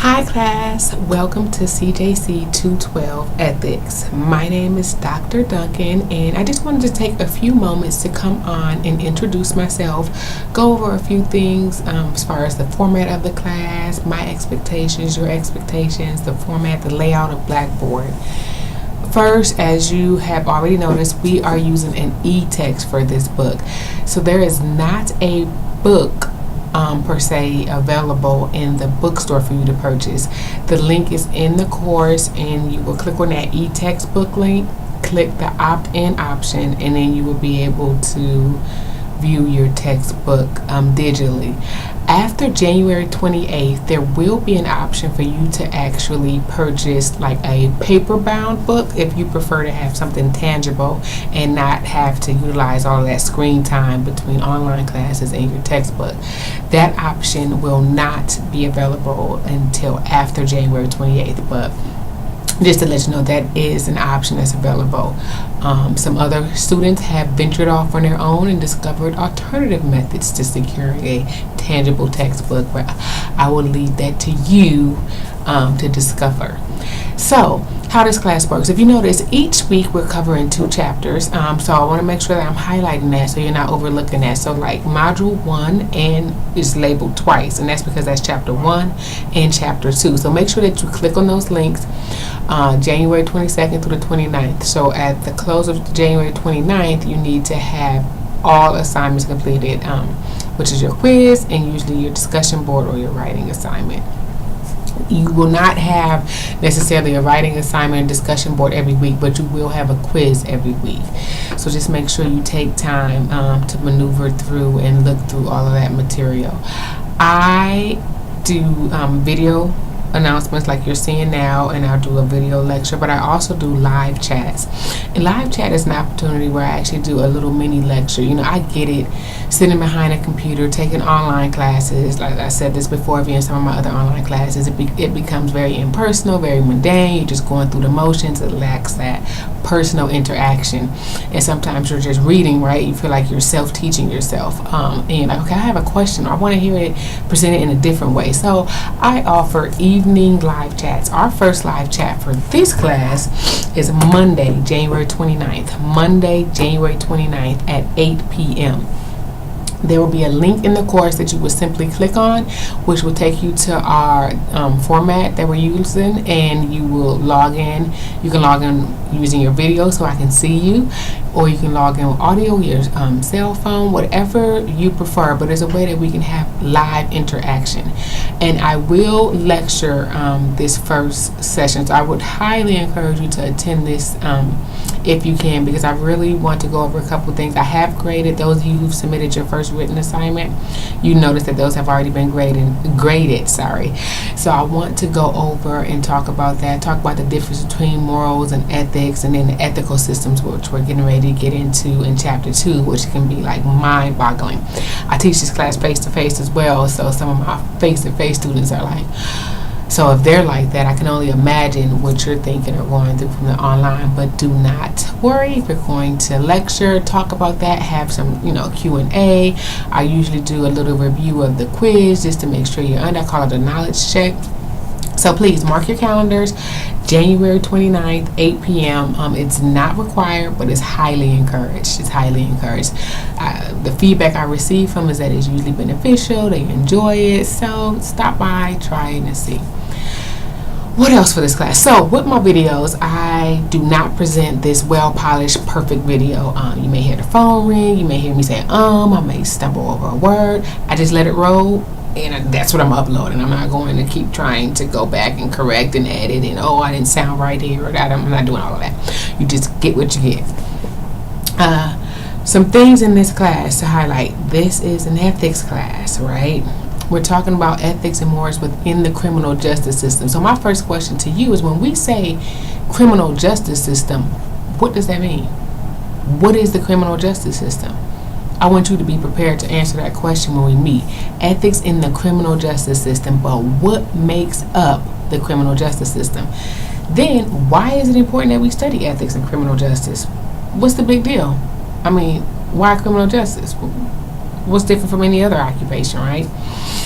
Hi class, welcome to CJC 212 Ethics. My name is Dr. Duncan and I just wanted to take a few moments to come on and introduce myself, go over a few things as far as the format of the class, my expectations, your expectations, the format, the layout of Blackboard. First, as you have already noticed, we are using an e-text for this book. So there is not a book per se available in the bookstore for you to purchase. The link is in the course and you will click on that e-textbook link, click the opt-in option, and then you will be able to view your textbook digitally. After January 28th, there will be an option for you to actually purchase like a paper-bound book if you prefer to have something tangible and not have to utilize all of that screen time between online classes and your textbook. That option will not be available until after January 28th, but just to let you know, that is an option that's available. Some other students have ventured off on their own and discovered alternative methods to securing a tangible textbook, but I will leave that to you to discover. So, how this class works. If you notice, each week we're covering 2 chapters, so I want to make sure that I'm highlighting that so you're not overlooking that. So like Module 1 and is labeled twice, and that's because that's Chapter 1 and Chapter 2. So make sure that you click on those links January 22nd through the 29th. So at the close of January 29th, you need to have all assignments completed, which is your quiz and usually your discussion board or your writing assignment. You will not have necessarily a writing assignment and discussion board every week, but you will have a quiz every week. So just make sure you take time to maneuver through and look through all of that material. I do video announcements like you're seeing now, and I'll do a video lecture, but I also do live chats. And live chat is an opportunity where I actually do a little mini lecture. You know, I get it sitting behind a computer taking online classes. Like I said this before, via some of my other online classes, it becomes very impersonal, very mundane. You're just going through the motions. It lacks that personal interaction, and sometimes you're just reading, right? You feel like you're self-teaching yourself, and you're like, okay, I have a question, or I want to hear it presented in a different way. So I offer evening live chats. Our first live chat for this class is Monday, January 29th. Monday, January 29th at 8 p.m. There will be a link in the course that you will simply click on, which will take you to our format that we're using, and you will log in. You can log in using your video so I can see you, or you can log in with audio, your cell phone, whatever you prefer, but there's a way that we can have live interaction. And I will lecture this first session, so I would highly encourage you to attend this if you can, because I really want to go over a couple things. I have graded those of you who've submitted your first written assignment. You notice that those have already been graded. So I want to go over and talk about that, talk about the difference between morals and ethics, and then the ethical systems, which we're getting ready to get into in Chapter 2, which can be like mind-boggling. I teach this class face-to-face as well, so some of my face-to-face students are like, so if they're like that, I can only imagine what you're thinking or going through from the online. But do not worry. If you're going to lecture, talk about that, have some, Q&A. I usually do a little review of the quiz just to make sure you're under. I call it a knowledge check. So please mark your calendars, January 29th, 8 p.m. It's not required, but it's highly encouraged. It's highly encouraged. The feedback I receive from is that it's usually beneficial. They enjoy it. So stop by, try it, and see. What else for this class? So with my videos, I do not present this well-polished, perfect video. You may hear the phone ring. You may hear me say, I may stumble over a word. I just let it roll. And that's what I'm uploading. I'm not going to keep trying to go back and correct and edit and, I didn't sound right here or that. I'm not doing all of that. You just get what you get. Some things in this class to highlight. This is an ethics class, right? We're talking about ethics and morals within the criminal justice system. So my first question to you is, when we say criminal justice system, what does that mean? What is the criminal justice system? I want you to be prepared to answer that question when we meet. Ethics in the criminal justice system, but what makes up the criminal justice system? Then, why is it important that we study ethics in criminal justice? What's the big deal? I mean, why criminal justice? what's different from any other occupation, right?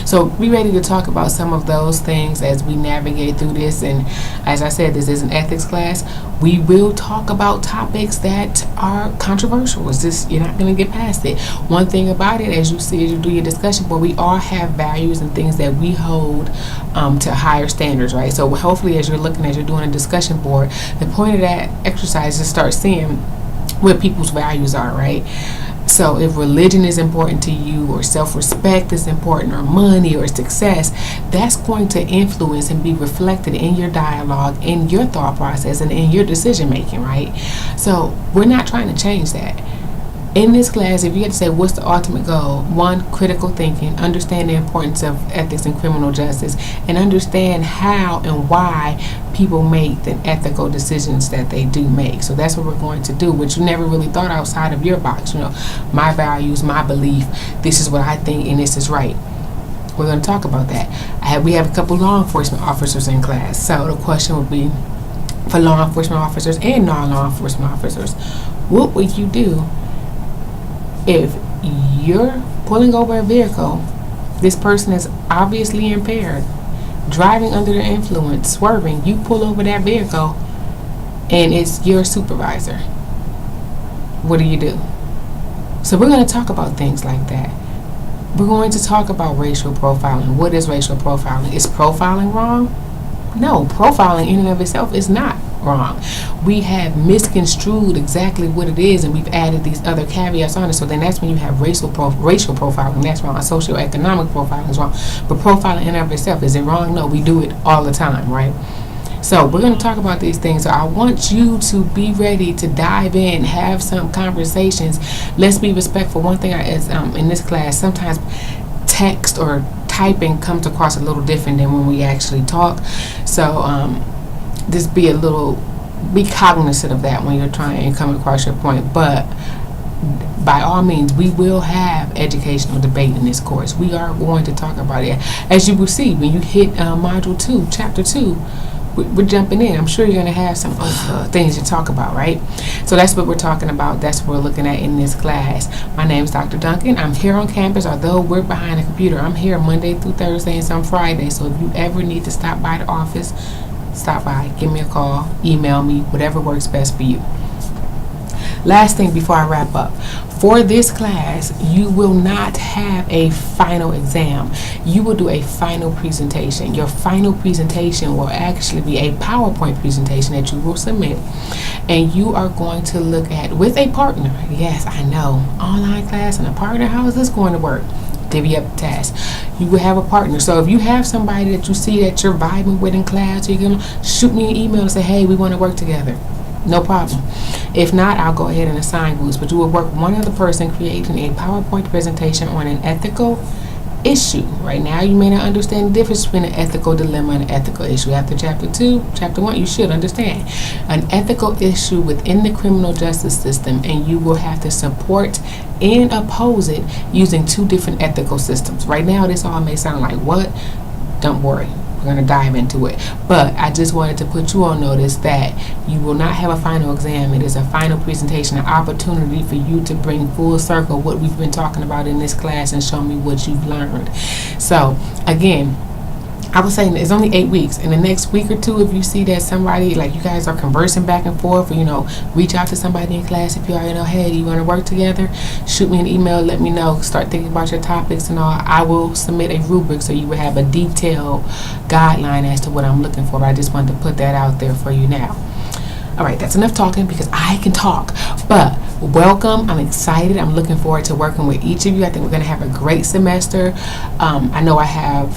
So be ready to talk about some of those things as we navigate through this. And as I said, this is an ethics class. We will talk about topics that are controversial. It's just, you're not going to get past it. One thing about it, as you see as you do your discussion board, we all have values and things that we hold to higher standards, right? So hopefully as you're looking, as you're doing a discussion board, the point of that exercise is to start seeing what people's values are, right? So if religion is important to you, or self-respect is important, or money, or success, that's going to influence and be reflected in your dialogue, in your thought process, and in your decision making, right? So we're not trying to change that. In this class, if you had to say what's the ultimate goal, one, critical thinking, understand the importance of ethics and criminal justice, and understand how and why people make the ethical decisions that they do make. So that's what we're going to do, which you never really thought outside of your box. You know, my values, my belief, this is what I think, and this is right. We're going to talk about that. We have a couple law enforcement officers in class. So the question would be, for law enforcement officers and non-law enforcement officers, what would you do if you're pulling over a vehicle, this person is obviously impaired, driving under the influence, swerving, you pull over that vehicle, and it's your supervisor? What do you do? So we're going to talk about things like that. We're going to talk about racial profiling. What is racial profiling? Is profiling wrong? No, profiling in and of itself is not wrong. We have misconstrued exactly what it is, and we've added these other caveats on it. So then that's when you have racial profiling. That's wrong. Socioeconomic profiling is wrong. But profiling in and of itself, is it wrong? No, we do it all the time, right? So we're going to talk about these things. So I want you to be ready to dive in, have some conversations. Let's be respectful. One thing is in this class, sometimes text or typing comes across a little different than when we actually talk. So just be cognizant of that when you're trying to come across your point. But by all means, we will have educational debate in this course. We are going to talk about it. As you will see, when you hit module 2, chapter 2, we're jumping in. I'm sure you're going to have some things to talk about, right? So that's what we're talking about. That's what we're looking at in this class. My name is Dr. Duncan. I'm here on campus, although we're behind a computer. I'm here Monday through Thursday and some Fridays. So if you ever need to stop by the office, stop by, give me a call, email me, whatever works best for you. Last thing before I wrap up. For this class, you will not have a final exam. You will do a final presentation. Your final presentation will actually be a PowerPoint presentation that you will submit, and you are going to look at with a partner. Yes, I know, online class and a partner. How is this going to work? Divvy up the task. You will have a partner. So if you have somebody that you see that you're vibing with in class, you're going to shoot me an email and say, hey, we want to work together. No problem. If not, I'll go ahead and assign groups. But you will work one other person creating a PowerPoint presentation on an ethical issue. Right now, you may not understand the difference between an ethical dilemma and an ethical issue. After chapter 2, chapter 1, you should understand an ethical issue within the criminal justice system, and you will have to support and oppose it using 2 different ethical systems. Right now, this all may sound like, what? Don't worry. We're going to dive into it. But I just wanted to put you on notice that you will not have a final exam. It is a final presentation, an opportunity for you to bring full circle what we've been talking about in this class and show me what you've learned. So, again, I was saying it's only 8 weeks. In the next week or 2, if you see that somebody, like you guys are conversing back and forth, or, reach out to somebody in class if you already know, hey, do you want to work together? Shoot me an email, let me know. Start thinking about your topics and all. I will submit a rubric so you will have a detailed guideline as to what I'm looking for. But I just wanted to put that out there for you now. All right, that's enough talking because I can talk. But welcome. I'm excited. I'm looking forward to working with each of you. I think we're going to have a great semester. I know I have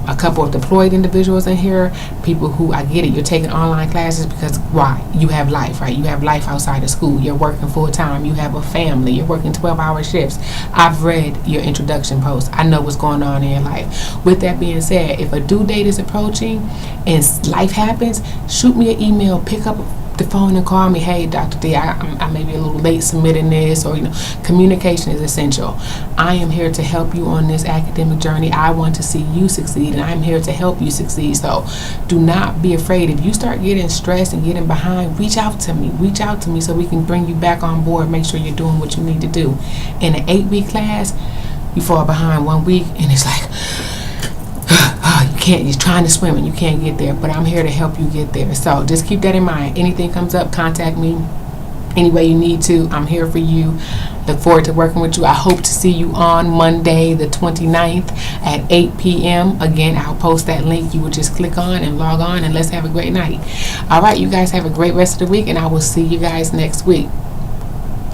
a couple of deployed individuals in here, people who, I get it, you're taking online classes because why? You have life, right? You have life outside of school. You're working full time. You have a family. You're working 12-hour shifts. I've read your introduction post. I know what's going on in your life. With that being said, if a due date is approaching and life happens, shoot me an email, pick up the phone and call me. Hey, Dr. D, I may be a little late submitting this, or communication is essential. I am here to help you on this academic journey. I want to see you succeed, and I'm here to help you succeed. So do not be afraid. If you start getting stressed and getting behind, reach out to me so we can bring you back on board, make sure you're doing what you need to do. In an 8-week class, you fall behind 1 week and it's like, you're trying to swim and you can't get there, but I'm here to help you get there. So just keep that in mind. Anything comes up, contact me any way you need to. I'm here for you. Look forward to working with you. I hope to see you on Monday the 29th at 8 p.m. Again, I'll post that link. You will just click on and log on, and let's have a great night. All right, you guys have a great rest of the week, and I will see you guys next week.